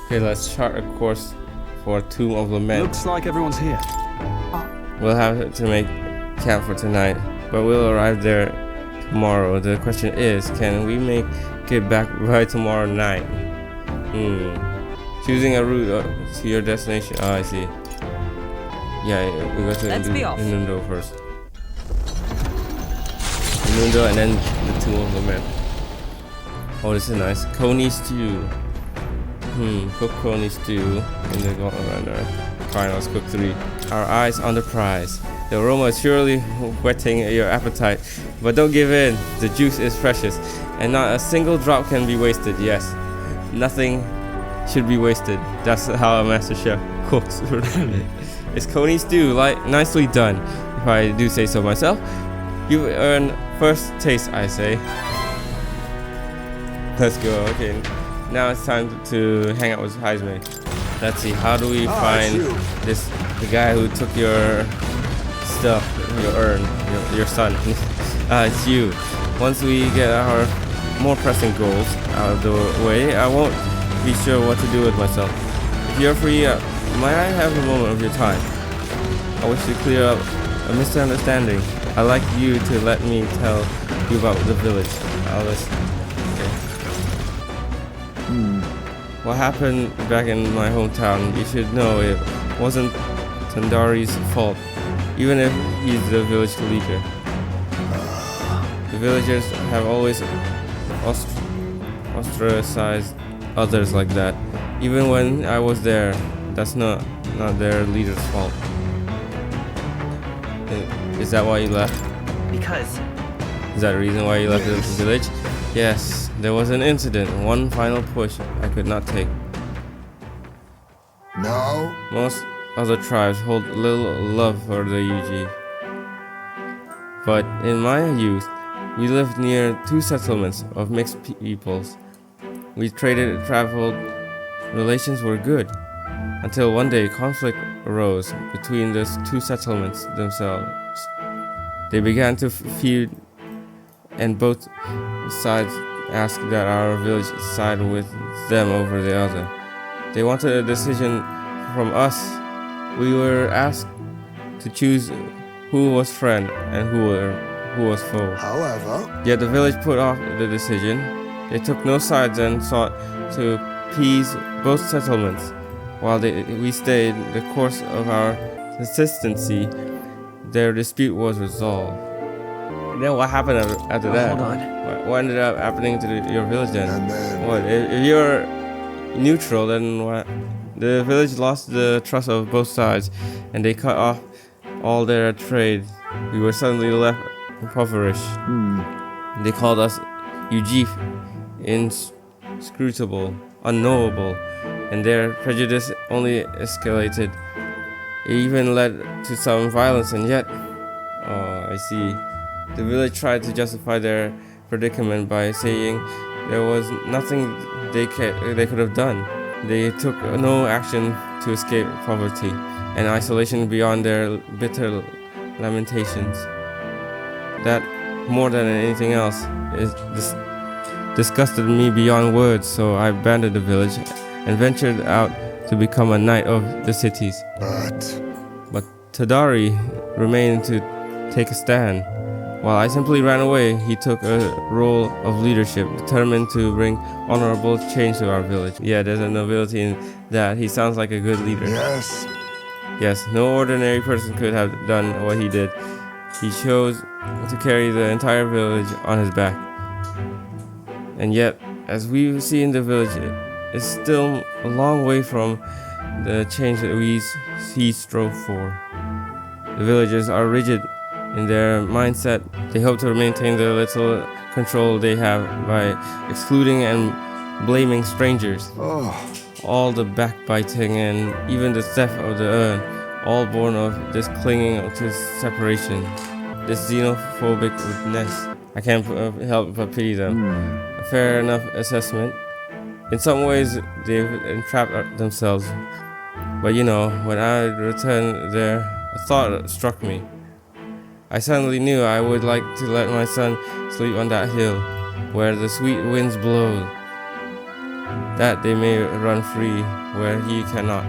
Okay, let's chart a course for Tomb of Lament. Looks like everyone's here. We'll have to make camp for tonight, but we'll arrive there tomorrow. The question is, can we make it back by tomorrow night? Choosing a route to your destination. Oh, I see. Yeah, we go to Inundo first. Inundo and then the Tomb of Lament. Oh, this is nice. Coney stew. Cook coney stew in the golden runner. Fine, let's cook 3. Our eyes on the prize. The aroma is surely whetting your appetite, but don't give in. The juice is precious, and not a single drop can be wasted. Yes, nothing should be wasted. That's how a master chef cooks. It's coney stew, nicely done, if I do say so myself. You earn first taste, I say. Let's go. Okay, now it's time to hang out with Heisman. Let's see, how do we find the guy who took your stuff, your son? It's you. Once we get our more pressing goals out of the way, I won't be sure what to do with myself. If you're free, might I have a moment of your time? I wish to clear up a misunderstanding. I'd like you to let me tell you about the village. I'll listen. What happened back in my hometown, you should know it wasn't Tandari's fault, even if he's the village leader. The villagers have always ostracized others like that. Even when I was there, that's not their leader's fault. Is that why you left? Because... Is that the reason why you left the village? Yes, there was an incident, one final push I could not take. No? Most other tribes hold little love for the UG. But in my youth, we lived near 2 settlements of mixed peoples. We traded, traveled, relations were good. Until one day conflict arose between those 2 settlements themselves. They began to feud, and both sides asked that our village side with them over the other. They wanted a decision from us. We were asked to choose who was friend and who was foe. However, Yet the village put off the decision. They took no sides and sought to appease both settlements. While we stayed the course of our consistency, their dispute was resolved. And then what happened after that? Hold on. What ended up happening to your village then? and then What? If you're neutral, then what? The village lost the trust of both sides, and they cut off all their trade. We were suddenly left impoverished. They called us Ujif, inscrutable, unknowable, and their prejudice only escalated. It even led to some violence, and yet, I see. The village tried to justify their predicament by saying there was nothing they could have done. They took no action to escape poverty and isolation beyond their bitter lamentations. That, more than anything else, disgusted me beyond words, so I abandoned the village and ventured out to become a knight of the cities. But Tadari remained to take a stand. While I simply ran away, he took a role of leadership, determined to bring honorable change to our village. Yeah, there's a nobility in that. He sounds like a good leader. yes, Yes, no ordinary person could have done what he did. He chose to carry the entire village on his back. And yet, as we see in the village, it's still a long way from the change that he strove for. The villagers are rigid in their mindset. They hope to maintain the little control they have by excluding and blaming strangers. All the backbiting and even the theft of the urn, all born of this clinging to separation, this xenophobicness. I can't help but pity them. A fair enough assessment. In some ways, they've entrapped themselves. But when I returned there, a thought struck me. I suddenly knew I would like to let my son sleep on that hill, where the sweet winds blow. that they may run free where he cannot.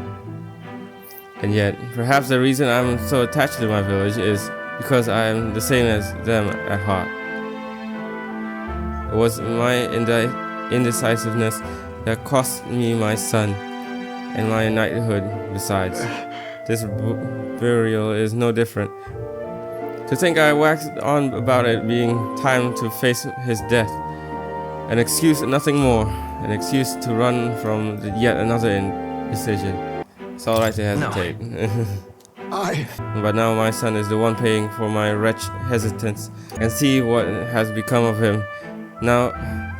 And yet, perhaps the reason I'm so attached to my village is because I am the same as them at heart. It was my indecisiveness that cost me my son and my knighthood besides. This burial is no different. To think I waxed on about it being time to face his death. An excuse, nothing more. An excuse to run from yet another indecision. It's alright to hesitate. No. But now my son is the one paying for my wretched hesitance. And see what has become of him. Now,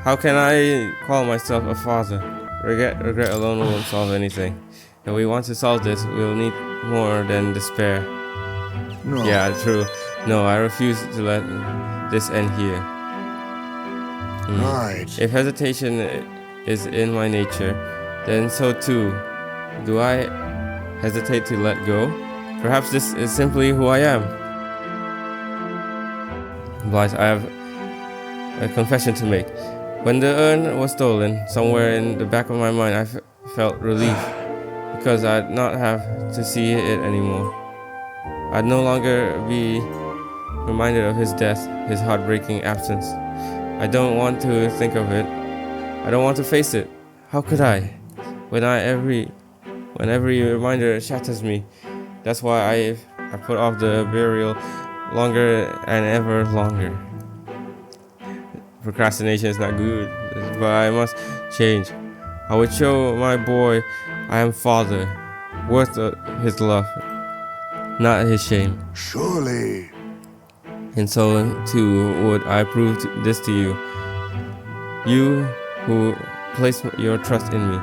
how can I call myself a father? Regret alone won't solve anything. If we want to solve this, we'll need more than despair. No. Yeah, true. No, I refuse to let this end here. Right. If hesitation is in my nature, then so too do I hesitate to let go. Perhaps this is simply who I am. Blythe, I have a confession to make. When the urn was stolen, somewhere in the back of my mind I felt relief because I'd not have to see it anymore. I'd no longer be reminded of his death, his heartbreaking absence. I don't want to think of it. I don't want to face it. How could I? When every reminder shatters me. That's why I put off the burial longer and ever longer. Procrastination is not good, but I must change. I would show my boy I am father, worth his love, not his shame. Surely. And so too would I prove this to you. You who place your trust in me.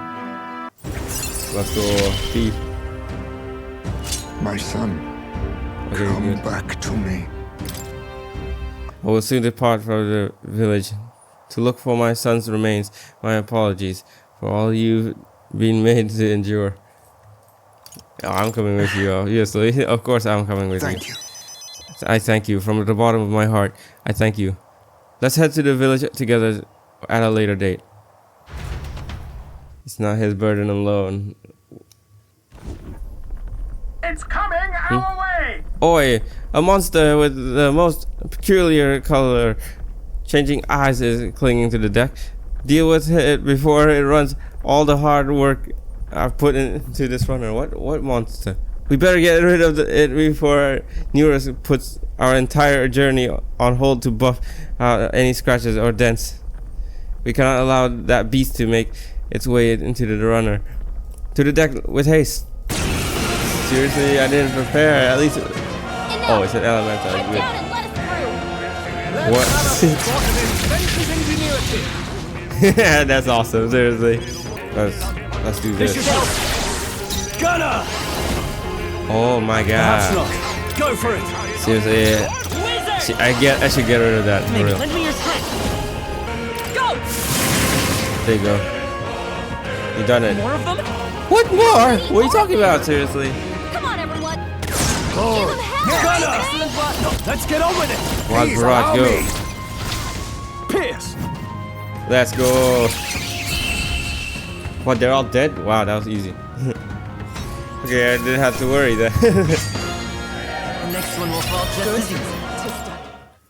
Let's go, thief. My son, okay, come good. back to me. I will soon depart from the village to look for my son's remains. My apologies for all you've been made to endure. Oh, I'm coming with you, obviously. Of course I'm coming with you. Thank you. I thank you from the bottom of my heart. I thank you. Let's head to the village together at a later date. It's not his burden alone. It's coming our way! Oi! A monster with the most peculiar color changing eyes is clinging to the deck. Deal with it before it runs all the hard work I've put into this runner. What monster? We better get rid of it before Neurus puts our entire journey on hold to buff out any scratches or dents. We cannot allow that beast to make its way into the runner. To the deck with haste. Seriously, I didn't prepare. At least. Oh, it's an elemental. Good. What? That's awesome. Seriously. Let's do this. Gunner! Oh my god. Go for it. Seriously. I should get rid of that. For real. Lend me your strength. Go! There you go. You done it. More of them? What more? What are you talking about? Seriously. Come on, everyone. Oh. Give him hell. Gunner! Let's get on with it. Wild Barrage, go. Pierce. Let's go. What, they're all dead? Wow, that was easy. Okay, I didn't have to worry then. The next one will fall just as easy.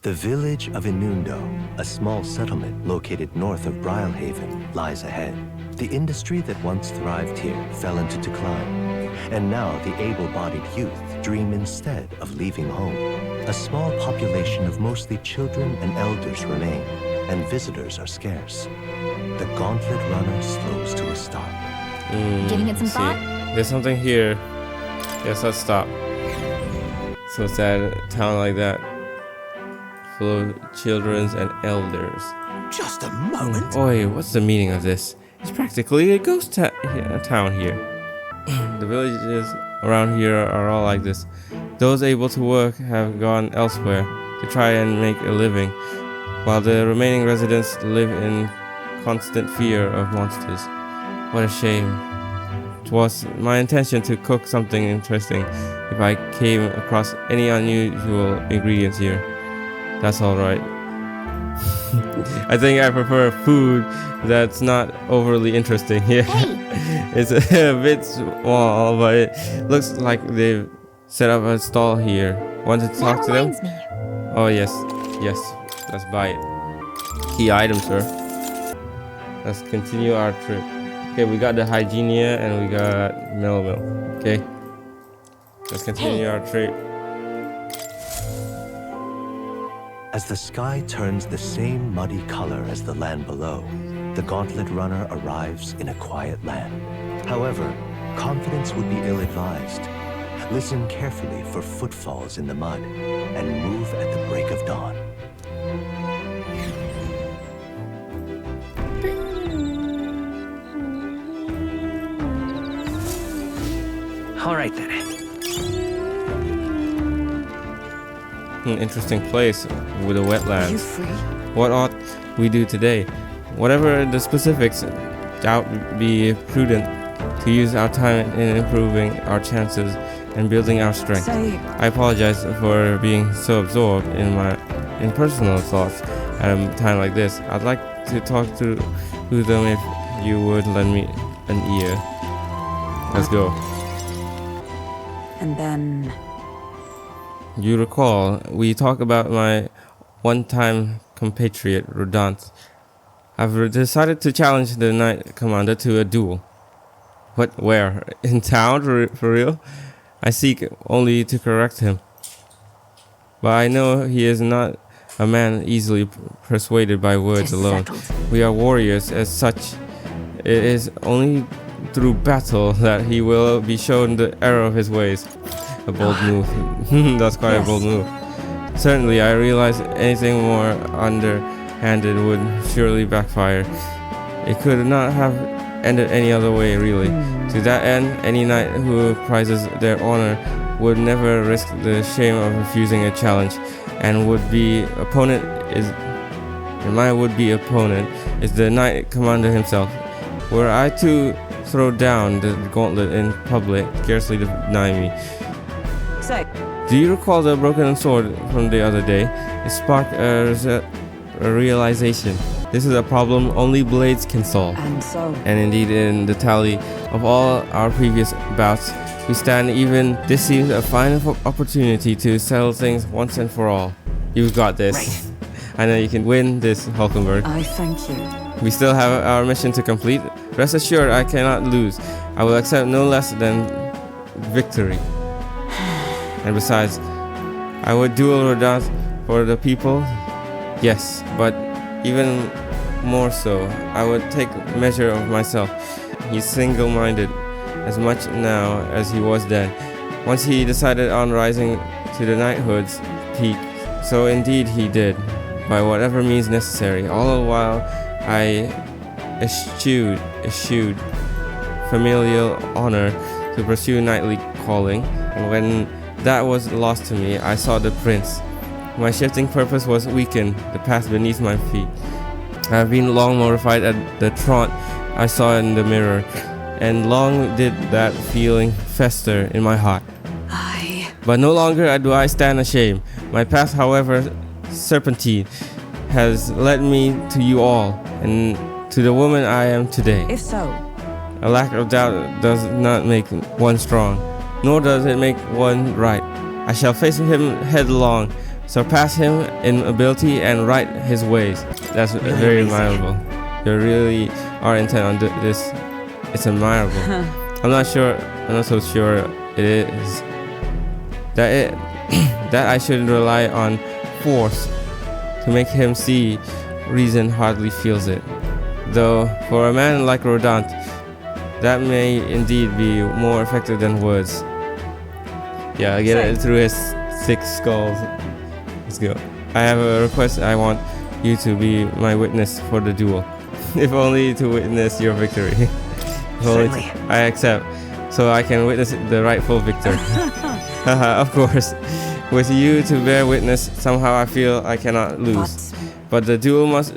The village of Inundo, a small settlement located north of Brylehaven, lies ahead. The industry that once thrived here fell into decline, and now the able-bodied youth dream instead of leaving home. A small population of mostly children and elders remain, and visitors are scarce. The gauntlet runner slows to a stop. Giving it some thought? There's something here. Yes, let's stop. So sad, a town like that, full of children and elders. Just a moment. Oi, what's the meaning of this? It's practically a ghost town here. The villages around here are all like this. Those able to work have gone elsewhere to try and make a living, while the remaining residents live in constant fear of monsters. What a shame. It was my intention to cook something interesting if I came across any unusual ingredients here. That's alright. I think I prefer food that's not overly interesting here. It's a bit small, but it looks like they've set up a stall here. Want to talk to them? Oh yes, yes. Let's buy it. Key item, sir. Let's continue our trip. Okay, we got the Hygienia and we got Melville. Okay. Let's continue our trip. As the sky turns the same muddy color as the land below, the Gauntlet Runner arrives in a quiet land. However, confidence would be ill-advised. Listen carefully for footfalls in the mud and move at the break of dawn. All right then. Interesting place with the wetlands. You free? What ought we do today? Whatever the specifics, doubt be prudent to use our time in improving our chances and building our strength. Say, I apologize for being so absorbed in personal thoughts at a time like this. I'd like to talk to them if you would lend me an ear. Let's go. and then You recall, we talked about my one-time compatriot, Rodant. I've decided to challenge the Knight Commander to a duel. What, where? In town, for real? I seek only to correct him. But I know he is not a man easily persuaded by words Just alone. settled. We are warriors as such. It is only through battle that he will be shown the error of his ways. A bold move. That's quite a Yes. bold move. Certainly, I realize anything more underhanded would surely backfire. It could not have ended any other way, really. To that end, any knight who prizes their honor would never risk the shame of refusing a challenge, and my would-be opponent is the Knight Commander himself. Were I to throw down the gauntlet in public, scarcely deny me. so Do you recall the broken sword from the other day? It sparked a realization. This is a problem only blades can solve. and so And indeed, in the tally of all our previous bouts, we stand even. This seems a fine opportunity to settle things once and for all. You've got this. I know you can win this, Hulkenberg. I thank you. We still have our mission to complete. Rest assured, I cannot lose. I will accept no less than victory. And besides, I would duel Rodant for the people. Yes, but even more so, I would take measure of myself. He's single-minded as much now as he was then. Once he decided on rising to the knighthood's peak, so indeed he did, by whatever means necessary. All the while I eschewed familial honor to pursue knightly calling, and when that was lost to me, I saw the prince. My shifting purpose was weakened, the path beneath my feet. I have been long mortified at the trot I saw in the mirror, and long did that feeling fester in my heart. But no longer do I stand ashamed. My path, however serpentine, has led me to you all, and to the woman I am today. If so, A lack of doubt does not make one strong, nor does it make one right. I shall face him headlong, surpass him in ability, and right his ways. That's very admirable. You really are intent on this. It's admirable. I'm not so sure it is. That I should rely on force to make him see. Reason hardly feels it. Though for a man like Rodant, that may indeed be more effective than words. Yeah, I get it through his thick skulls. Let's go. I have a request. I want you to be my witness for the duel. If only to witness your victory. If only Certainly. I accept, so I can witness the rightful victor. Of course. With you to bear witness, somehow I feel I cannot lose. But the duel must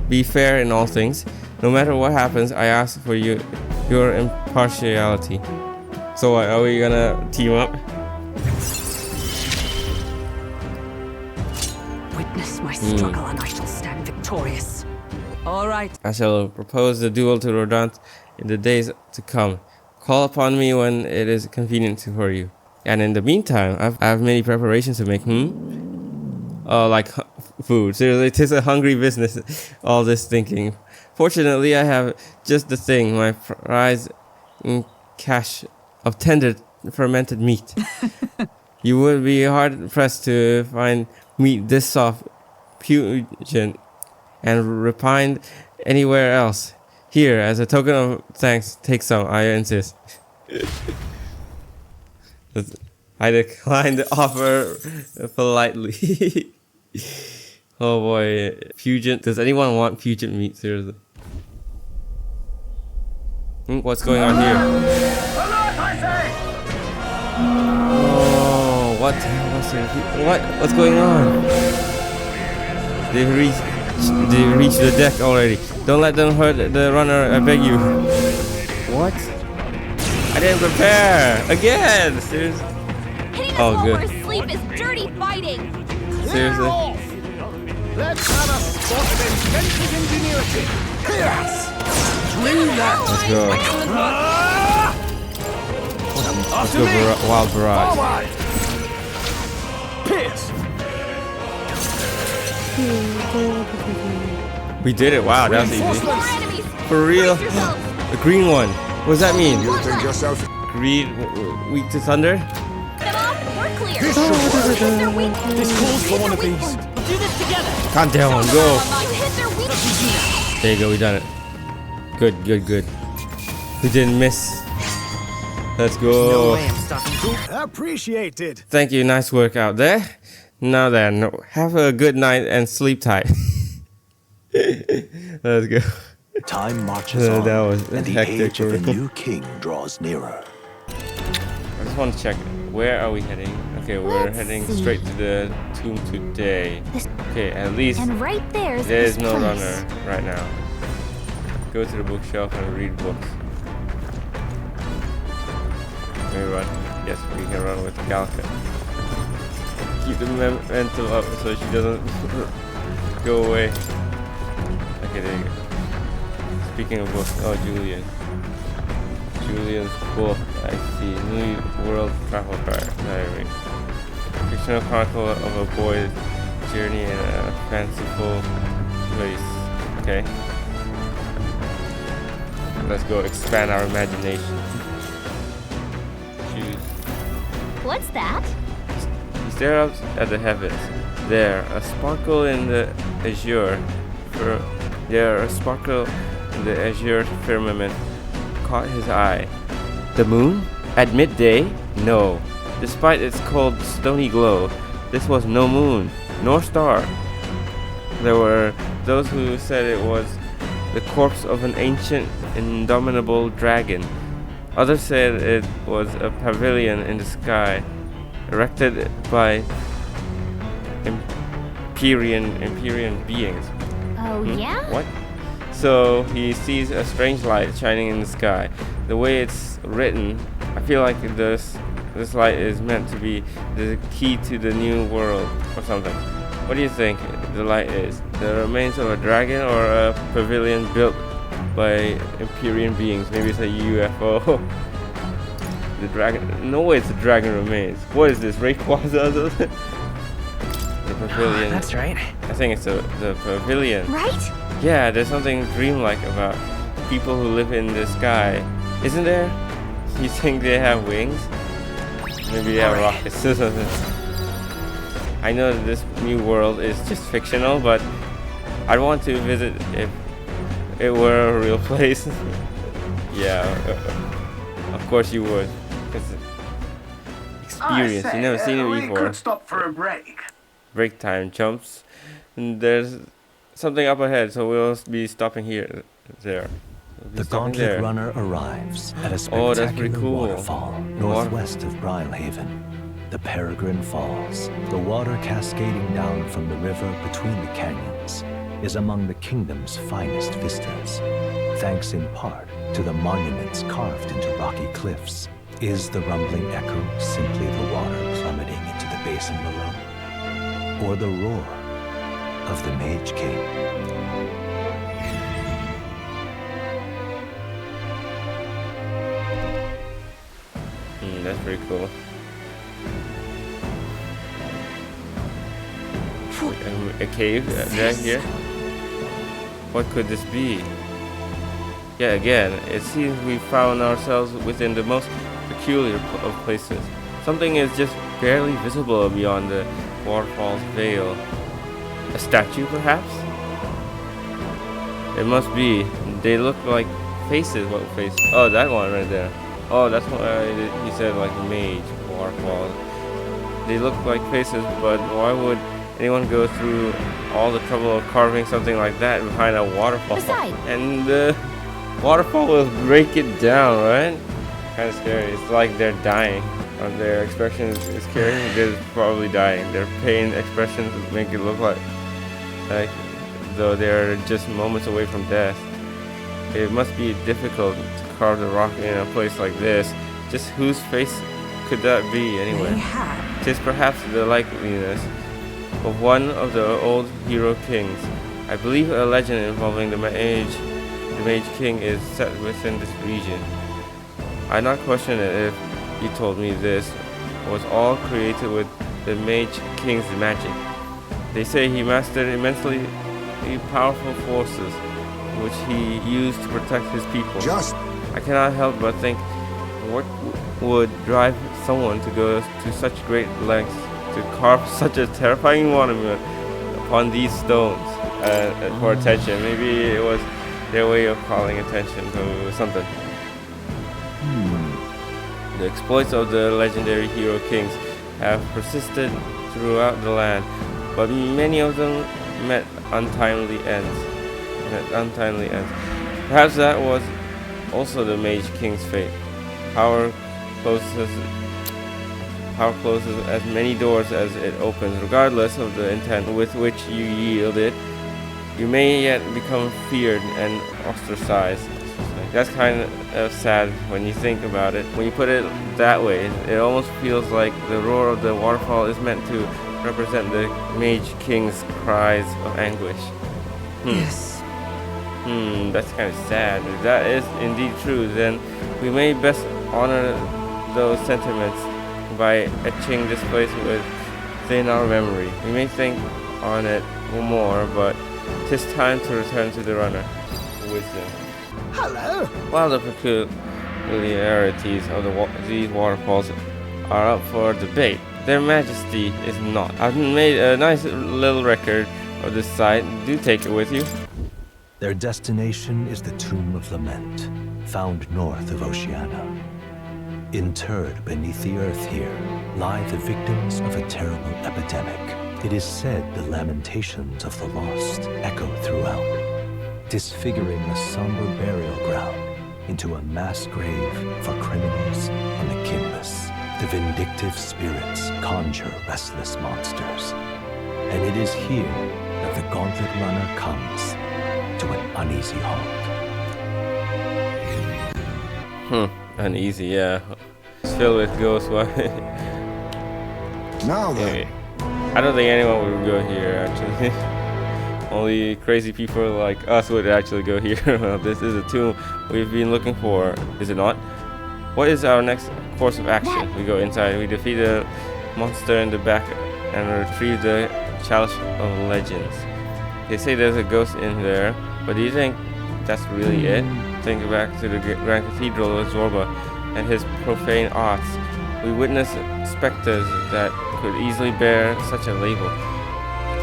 be fair in all things. No matter what happens, I ask for your impartiality. So what, are we gonna team up? witness my struggle and I shall stand victorious. All right. I shall propose the duel to Rodant in the days to come. Call upon me when it is convenient for you. And in the meantime, I have many preparations to make. Oh, like food. Seriously, it is a hungry business. All this thinking. Fortunately, I have just the thing. My prize cache of tender fermented meat. You would be hard pressed to find meat this soft, pungent, and refined anywhere else. Here, as a token of thanks, take some. I insist. I declined the offer politely. Oh boy, Fugent. Does anyone want Fugent meat? Seriously. What's going on here? Oh, what? What's going on? They reached the deck already. Don't let them hurt the runner. I beg you. What? I didn't prepare again. Seriously. Hitting us Oh, while good. we're asleep is dirty fighting. Seriously. Let's have a spot of inventive ingenuity. Yes! Dream that! Let's go. Let's After go me! wild barrage. Forward! Pierce! We did it. Wow, that was easy. More enemies. For real. Brace yourselves. The green one. What does that mean? You think yourself Green, weak to thunder? Them off. We're clear. This should work. Hit their weak point. This calls for Hit one their of weak these. point. We'll do this together. Calm down, go. Hit their weak point. There you go, we done it. Good, good, good. We didn't miss. Let's No go. way I'm stopping you. Appreciated. Thank you, nice work out there. Now then, have a good night and sleep tight. Let's go. Time marches on, That was and the hectic age of the for real. new king draws nearer. I just want to check, where are we heading? Okay, we're Let's heading see. straight to the tomb today. Okay, at least And right there's there is this no place. runner right now. Go to the bookshelf and read books. Can we run? Yes, we can run with Galka. Keep the mental up so she doesn't go away. Okay, there you go. Speaking of books, oh, Julian. Julian's book, I see. New World Travel Diary. Fictional chronicle of a boy's journey in a fanciful place. Okay. Let's go expand our imagination. Choose. What's that? He stared up at the heavens. There, a sparkle in the azure. A sparkle in the azure firmament caught his eye. The moon? At midday? No. Despite its cold, stony glow, this was no moon, nor star. There were those who said it was the corpse of an ancient, indomitable dragon. Others said it was a pavilion in the sky, erected by Empyrean beings. Oh yeah? What? So he sees a strange light shining in the sky. The way it's written, I feel like this light is meant to be the key to the new world or something. What do you think the light is? The remains of a dragon or a pavilion built by Empyrean beings? Maybe it's a UFO. The dragon? No way it's a dragon remains. What is this? Rayquaza? The pavilion. That's right. I think it's the pavilion. Right? Yeah, there's something dreamlike about people who live in the sky. Isn't there? You think they have wings? Maybe they have rockets or something. I know that this new world is just fictional, but I'd want to visit if it were a real place. Yeah, of course you would. It's experience. You never seen it we before. could stop for a break. Break time jumps. And there's something up ahead, so we'll be stopping here. There. We'll be The stopping gauntlet there. runner arrives at a Oh, that's spectacular pretty cool. waterfall northwest of Brilehaven. The Peregrine Falls, the water cascading down from the river between the canyons, is among the kingdom's finest vistas. Thanks in part to the monuments carved into rocky cliffs. Is the rumbling echo simply the water plummeting into the basin below? Or the roar, of the Mage King. That's pretty cool. A cave right here? What could this be? Yeah, again, it seems we found ourselves within the most peculiar of places. Something is just barely visible beyond the waterfall's veil. A statue, perhaps? It must be. They look like faces. What face? Oh, that one right there. Oh, that's why he said like mage waterfall. They look like faces, but why would anyone go through all the trouble of carving something like that behind a waterfall? Besides. And the waterfall will break it down, right? Kind of scary. It's like they're dying. Their expression is scary. They're probably dying. Their pain expressions make it look like though they're just moments away from death. It must be difficult to carve the rock in a place like this. Just whose face could that be anyway? Tis perhaps the likeliness of one of the old hero kings. I believe a legend involving the Mage King is set within this region. I'd not question it if you told me this was all created with the Mage King's magic. They say he mastered immensely powerful forces which he used to protect his people. I cannot help but think, what would drive someone to go to such great lengths to carve such a terrifying monument upon these stones for attention? Maybe it was their way of calling attention to something. The exploits of the legendary hero kings have persisted throughout the land, but many of them met untimely ends. Perhaps that was also the Mage King's fate. Power closes as many doors as it opens, regardless of the intent with which you yield it. You may yet become feared and ostracized. That's kind of sad when you think about it. When you put it that way, it almost feels like the roar of the waterfall is meant to represent the Mage King's cries of anguish. Yes. That's kind of sad. If that is indeed true, then we may best honor those sentiments by etching this place within our memory. We may think on it more, but 'tis time to return to the runner. Wisdom. Hello. While the peculiarities of these waterfalls are up for debate, their majesty is not. I've made a nice little record of this site. Do take it with you. Their destination is the Tomb of Lament, found north of Oceania. Interred beneath the earth here lie the victims of a terrible epidemic. It is said the lamentations of the lost echo throughout, disfiguring the somber burial ground into a mass grave for criminals and the kingless. The vindictive spirits conjure restless monsters, and it is here that the Gauntlet Runner comes to an uneasy halt. Uneasy, yeah. It's filled with ghosts. Now then, I don't think anyone would go here, actually. Only crazy people like us would actually go here. Well, this is a tomb we've been looking for, is it not? What is our next course of action? We go inside, we defeat the monster in the back, and retrieve the Chalice of Legends. They say there's a ghost in there, but do you think that's really it? Think back to the Grand Cathedral of Zorba and his profane arts. We witness specters that could easily bear such a label.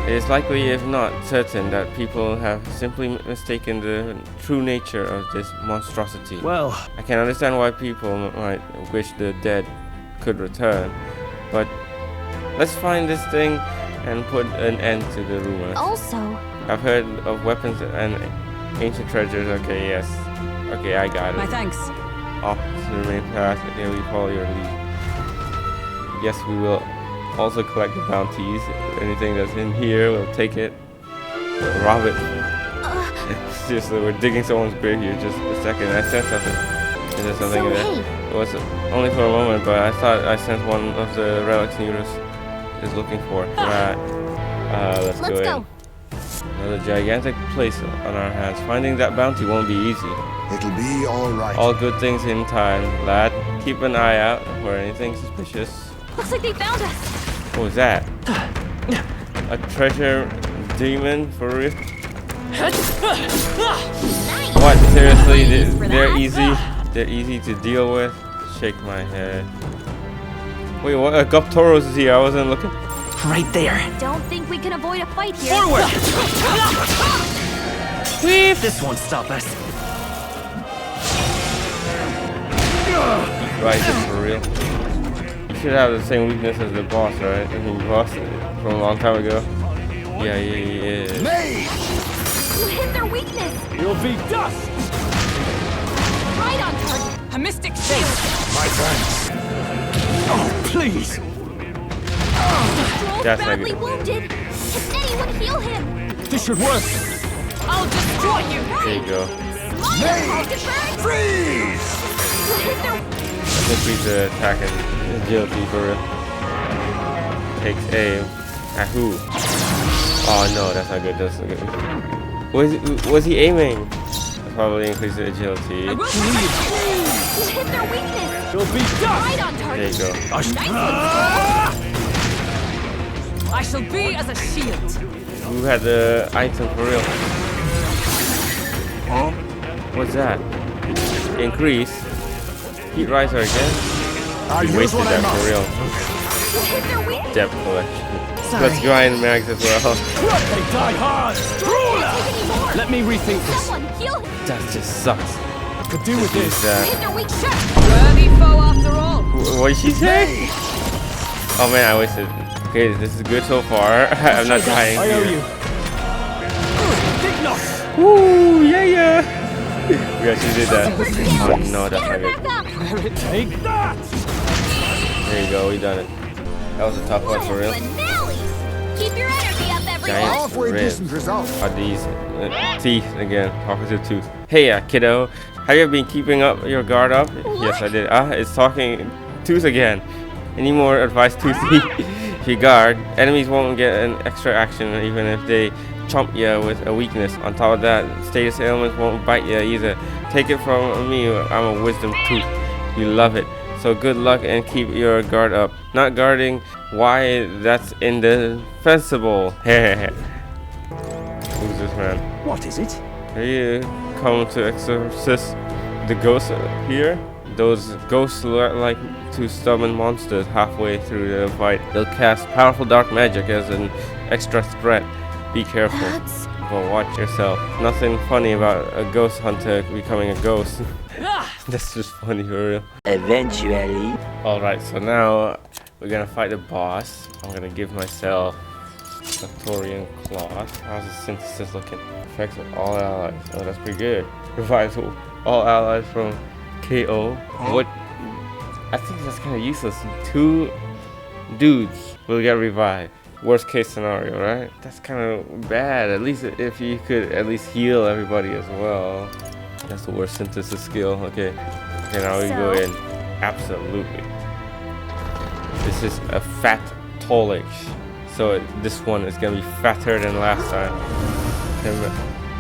It is likely, if not certain, that people have simply mistaken the true nature of this monstrosity. Well, I can understand why people might wish the dead could return, but let's find this thing and put an end to the rumors. Also, I've heard of weapons and ancient treasures. Okay, yes. Okay, I got it. My thanks. Off to the main path. Here we follow your lead. Yes, we will also collect the bounties. Anything that's in here, we'll take it. We'll rob it. Seriously, we're digging someone's grave here. Just a second. I sensed something. Is there something in there? It was only for a moment, but I thought I sensed one of the relics Neurus is looking for. Right. Let's go in. Another gigantic place on our hands. Finding that bounty won't be easy. It'll be all right. All good things in time, lad. Keep an eye out for anything suspicious. Looks like they found us. What was that? A treasure demon for real? What? Seriously? They're easy. They're easy to deal with. Shake my head. Wait, what? Goptoros is here. I wasn't looking. Right there. Don't think we can avoid a fight here. Forward! Weave! This won't stop us. Right, just for real. You should have the same weakness as the boss, right? I mean, boss from a long time ago. Yeah. Nay! You hit their weakness. You'll be dust! Right on target. A mystic shield! My thanks. Oh, please! Joel's That's not badly good. wounded. Can anyone heal him? This should work! I'll destroy you! There you go. Smile, Nay! Hulkenberg. Freeze! You hit their... Increase the attack and agility for real. Takes aim. At who? Oh no, that's not good. That's not good. Was he aiming? Probably increase the agility. You hit their weakness. You'll be dust! Right on There target. you go. Nice one. I shall be as a shield. Who had the item for real? What's that? Increase. Heat riser again? I'll He use wasted what I that for must. real. You hit their weakness. Depth collection. Sorry. Let's grind mags as well. They die hard! Can't take any more. Let me rethink this. Someone heal him. That just sucks. Could do with Use this. that. Hit their weak shot. Worthy foe after all. What did she say? Oh man, I wasted. Okay, this is good so far. I'm not dying I owe here. you. Big knock! Woo, yeah. We actually did that. Oh no, that's not good. Back up. Take that! There you go, we done it. That was a tough one for real. Finale. Keep your energy up, everyone. Giant Halfway ribs. decent result. Are these teeth again? Talkative tooth. Hey, kiddo. Have you been keeping up your guard up? Yes, I did. It's talking tooth again. Any more advice, Toothy? If you guard, enemies won't get an extra action even if they chomp you with a weakness. On top of that, status ailments won't bite you either. Take it from me, I'm a wisdom tooth. You love it. So good luck and keep your guard up. Not guarding, why that's indefensible. Who's this man? What is it? Are you come to exorcist the ghosts here? Those ghosts look like two stubborn monsters halfway through the fight. They'll cast powerful dark magic as an extra threat. Be careful. That's... But watch yourself. Nothing funny about a ghost hunter becoming a ghost. That's just funny for real. Eventually. Alright, so now we're gonna fight the boss. I'm gonna give myself Victorian Cloth. How's the synthesis looking? Effects of all allies. Oh, that's pretty good. Revives all allies from KO. What? I think that's kind of useless. 2 dudes will get revived. Worst case scenario, right? That's kind of bad. At least if you could at least heal everybody as well. That's the worst synthesis skill. Okay. Okay, now we go in. Absolutely. This is a fat Tolich. So this one is gonna be fatter than last time.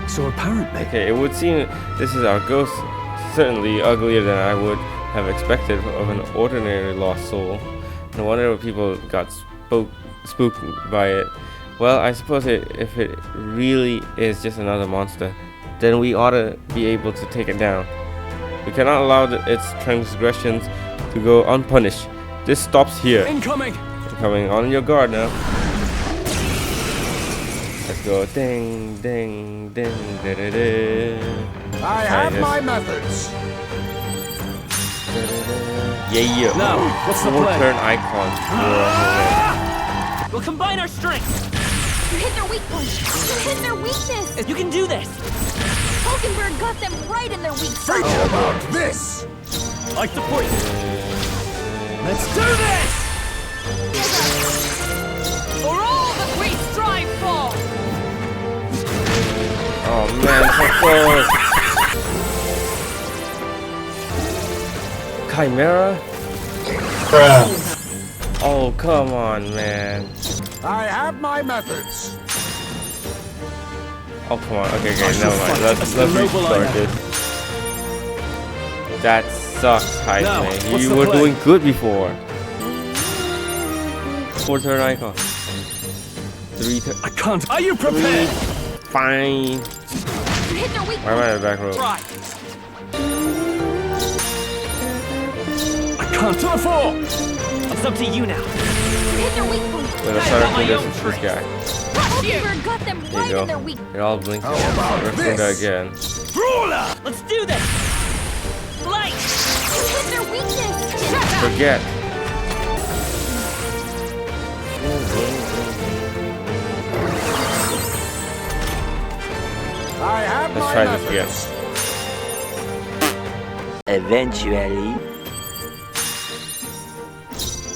So apparently... Okay, it would seem this is our ghost. Certainly uglier than I would have expected of an ordinary lost soul. No wonder people got spooked by it. Well, I suppose if it really is just another monster, then we ought to be able to take it down. We cannot allow its transgressions to go unpunished. This stops here. Incoming! Coming on your guard now. Let's go. Ding, ding, ding, da, da, da. I have my methods. Yeah. Now, what's the plan? Turn icon. We'll combine our strength. You hit their weak point. You hit their weakness. You can do this. Hulkenberg got them right in their weak spot. Think about this. Like the point. Let's do this! For all that we strive for. Oh man, so close. Chimera? Oh, come on, man. I have my methods. Oh, come on. Okay, I shall never mind. fight Let's as the noble I restart am. this. That sucks, Now, Heisman. what's You the were plan? doing good before. 4 turn icon. 3 turn. I can't. Are you prepared? Fine. You hit their weak Why am I point. at the back row? Try. I can't. To the fore. It's up to you now. You hit their weak point. Wait, let's I try got to my do own this with this tricks. guy. Hulkenberg got them There right you in their go. weak. It all blinks How again. about Let's do that this? again. Brawler. Let's do this. Light. You hit their weakness. Shut up. Forget. I have Let's my try this methods. again. Eventually.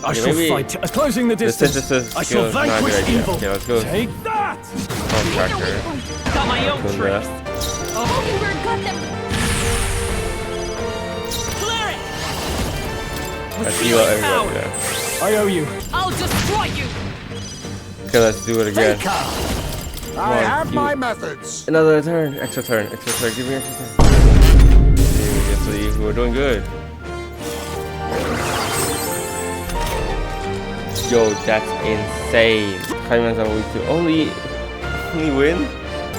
I Yeah, shall maybe fight. Closing the The distance. synthesis I skill shall is not a vanquish good idea. evil. Okay, let's go. Take that. Contractor. Got my own Good tricks. left. Hulkenberg got them. Clear it. Let's Feel heal the everybody power. there. I owe you. I'll destroy you. Okay, let's do it again. Faker. I on, have you- my methods. Another turn. Extra turn. Extra turn. Give me extra turn. Seriously, we're doing good. Yo, that's insane. Kaiman's on week 2. Only win?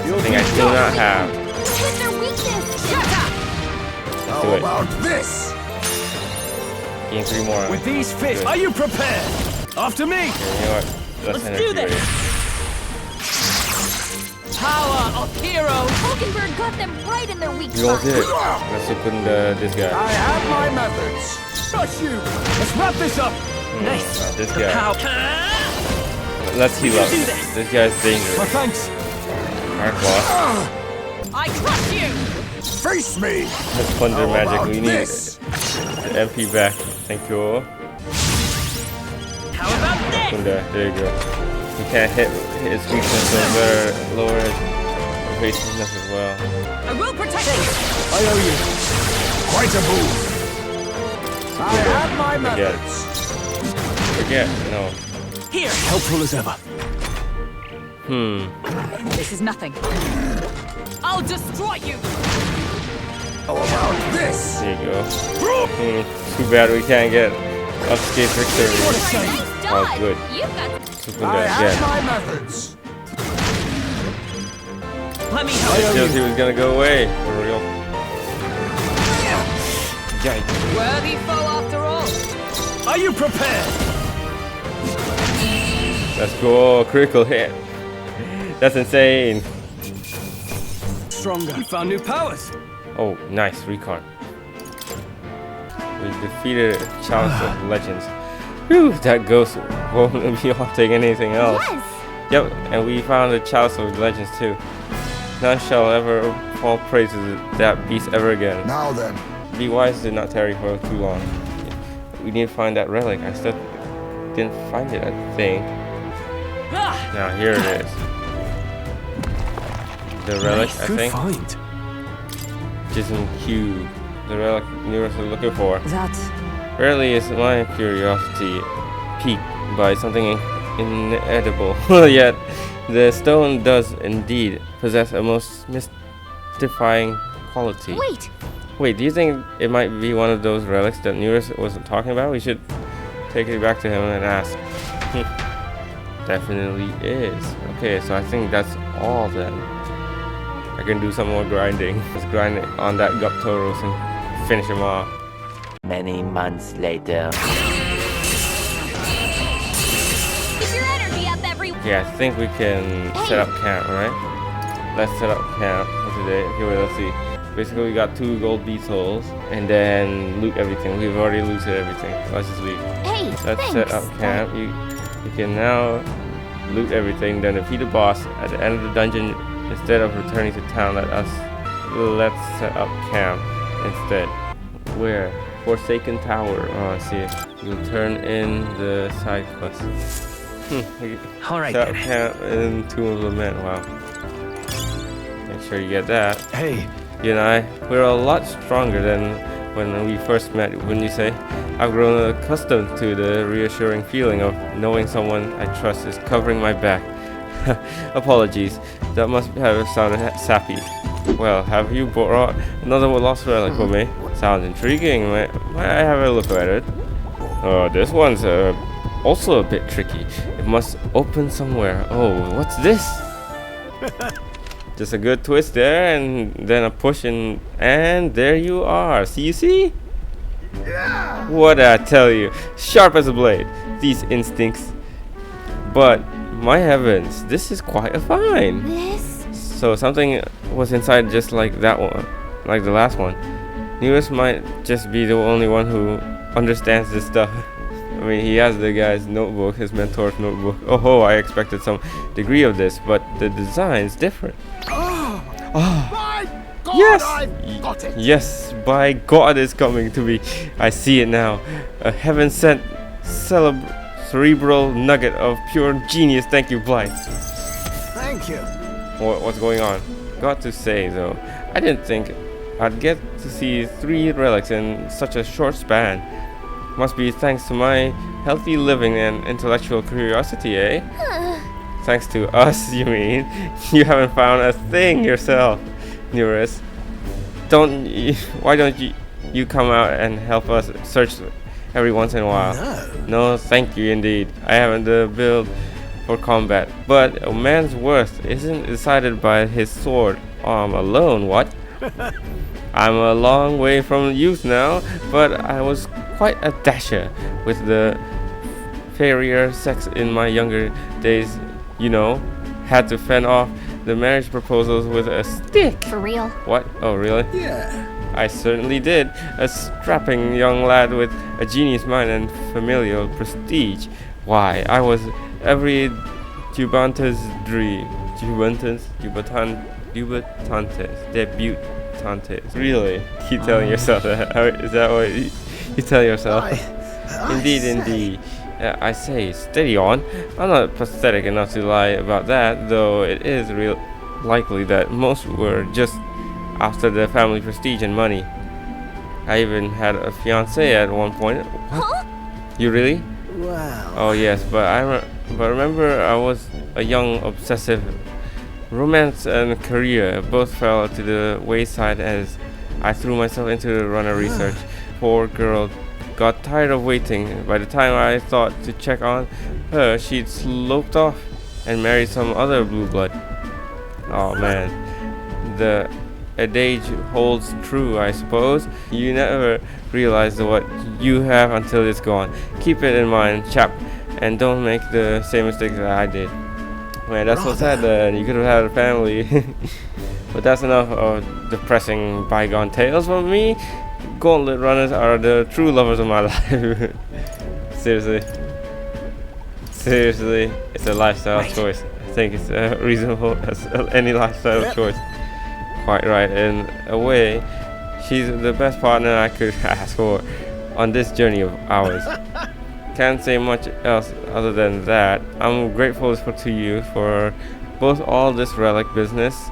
Something I do not have. You hit their weakness. Shut up. How do it. about this? Gain 3 more. With these fists, Good. are you prepared? After me. You know what? Let's energy do this. rating. Power of heroes. Hulkenberg got them right in their weak You all spot. did. Let's open this guy. I have my methods. Got you. Let's wrap this up. Nice. This The guy. power. Let's heal up. do this. This guy's My dangerous. thanks. Alright, boss. I crush you. Face me. Let's plunder How magic. about We need this? the MP back. Thank you. How about this? Plunder. There you go. We can't hit his weakness, so we better lower his evasiveness as well. I will protect you. I owe you. Quite a move. I have my Forget. methods. Forget. No. Here. Helpful as ever. This is nothing. I'll destroy you. How about this? There you go. Too bad we can't get escape victory. Nice Oh, dodge. good. You've got Sukunda I have again. my methods. Let me help. Just he was gonna go away. For real. Yikes. Worthy foe after all. Are you prepared? Let's go. Critical hit. That's insane. Stronger. We found new powers. Oh, nice. Recon. We defeated Chalice of Legends. Whew, that ghost won't be off taking anything else. yes. Yep, and we found the Chalice of Legends too. None shall ever fall prey to that beast ever again. Now then, Be wise to not tarry for too long. We need to find that relic. I still didn't find it, I think. Ah, Now here it is. The relic, I Good think. find. Gizmo Cube. The relic universe is looking for. that. Rarely is my curiosity piqued by something inedible. Yet, the stone does indeed possess a most mystifying quality. Wait, do you think it might be one of those relics that Neurus wasn't talking about? We should take it back to him and ask. Definitely is. Okay, so I think that's all then. I can do some more grinding. Let's grind on that Guptoros and finish him off. Many months later. Keep your energy up, everyone. Yeah, I think we can set up camp, right? Let's set up camp for today. Okay, wait, let's see. Basically, we got 2 gold beetles and then loot everything. We've already looted everything. Let's just leave. Hey, Let's thanks. set up camp. You can now loot everything, then defeat the boss at the end of the dungeon. Instead of returning to town, let's set up camp instead. Where? Forsaken Tower. Oh, I see it. You'll turn in the side quest. All right, Set up then. camp in Tomb of Lament. Wow. Make sure you get that. Hey, You and I, we're a lot stronger than when we first met, wouldn't you say? I've grown accustomed to the reassuring feeling of knowing someone I trust is covering my back. Apologies. That must have sounded sappy. Well, have you brought another lost relic for me? Sounds intriguing. Might I have a look at it? Oh, this one's also a bit tricky. It must open somewhere. Oh, what's this? Just a good twist there, and then a push, and there you are. See? What did I tell you? Sharp as a blade. These instincts. But my heavens, this is quite a find. This? So something was inside, just like that one, like the last one. News might just be the only one who understands this stuff. I mean, he has the guy's notebook, his mentor's notebook. Oh, I expected some degree of this, but the design's different. My God, Yes! I've got it! Yes, by God, it's coming to me. I see it now. A heaven-sent cerebral nugget of pure genius. Thank you, Blythe. Thank you. What's going on? Got to say, though, I didn't think I'd get to see 3 relics in such a short span. Must be thanks to my healthy living and intellectual curiosity, eh? Thanks to us, you mean? You haven't found a thing yourself, Neurus. Why don't you come out and help us search every once in a while? No, thank you indeed. I haven't the build for combat. But a man's worth isn't decided by his sword arm alone, what? I'm a long way from youth now, but I was quite a dasher with the fairer sex in my younger days, you know. Had to fend off the marriage proposals with a stick. For real? What? Oh, really? Yeah. I certainly did. A strapping young lad with a genius mind and familial prestige. Why, I was every debutante's dream. Debutantes. Really? Keep telling yourself that. Is that what you tell yourself? Indeed. I say, steady on. I'm not pathetic enough to lie about that, though it is real likely that most were just after the family prestige and money. I even had a fiancée at one point. What? You really? Wow. Oh yes, but remember I was a young obsessive. Romance and career both fell to the wayside as I threw myself into the runner research. Poor girl got tired of waiting. By the time I thought to check on her, she'd sloped off and married some other blue blood. Oh man, the adage holds true, I suppose. You never realize what you have until it's gone. Keep it in mind, chap, and don't make the same mistake that I did. Man, that's so sad that you could have had a family. But that's enough of depressing bygone tales from me. Gauntlet runners are the true lovers of my life. Seriously, it's a lifestyle choice. I think it's reasonable as any lifestyle choice. Quite right. In a way, she's the best partner I could ask for on this journey of ours. Can't say much else other than that. I'm grateful to you for both all this relic business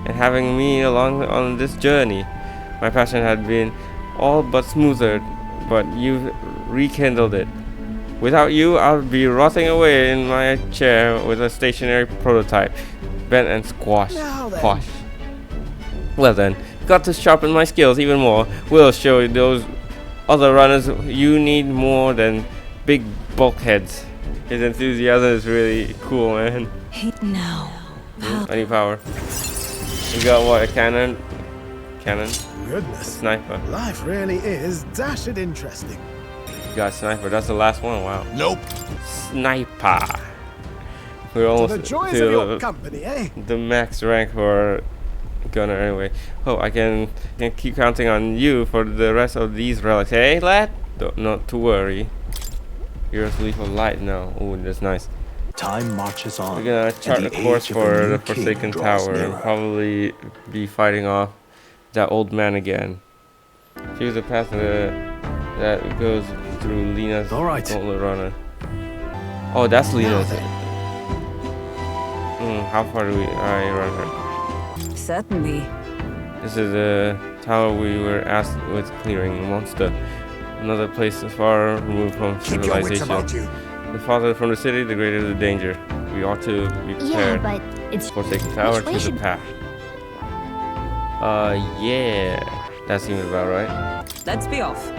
and having me along on this journey. My passion had been all but smothered, but you've rekindled it. Without you, I'll be rotting away in my chair with a stationary prototype, bent and squashed. Well then, got to sharpen my skills even more. We'll show those other runners you need more than big bulkheads. His enthusiasm is really cool, man. No. I need power. You got what? A cannon? Goodness. Sniper. Life really is dashed interesting. You got a sniper. That's the last one. Wow. Nope. Sniper. We're To almost the joys to of your company, eh? the max rank for gunner anyway. Oh, I can keep counting on you for the rest of these relics. Hey, lad? Not to worry. You're asleep of light now. Oh, that's nice. Time marches on. We're gonna chart and a the course age of for a new the king Forsaken draws Tower and nearer. probably be fighting off that old man again. Choose the path that goes through Lena's All right. Gauntlet Runner. Oh, that's Lena's. How far do I run her? Certainly. This is the tower we were asked with clearing monster. Another place far removed from Keep your wits civilization. about you. The farther from the city, the greater the danger. we ought to be Yeah, prepared but it's for taking power which way to the should- path. Yeah, that seems about right. Let's be off.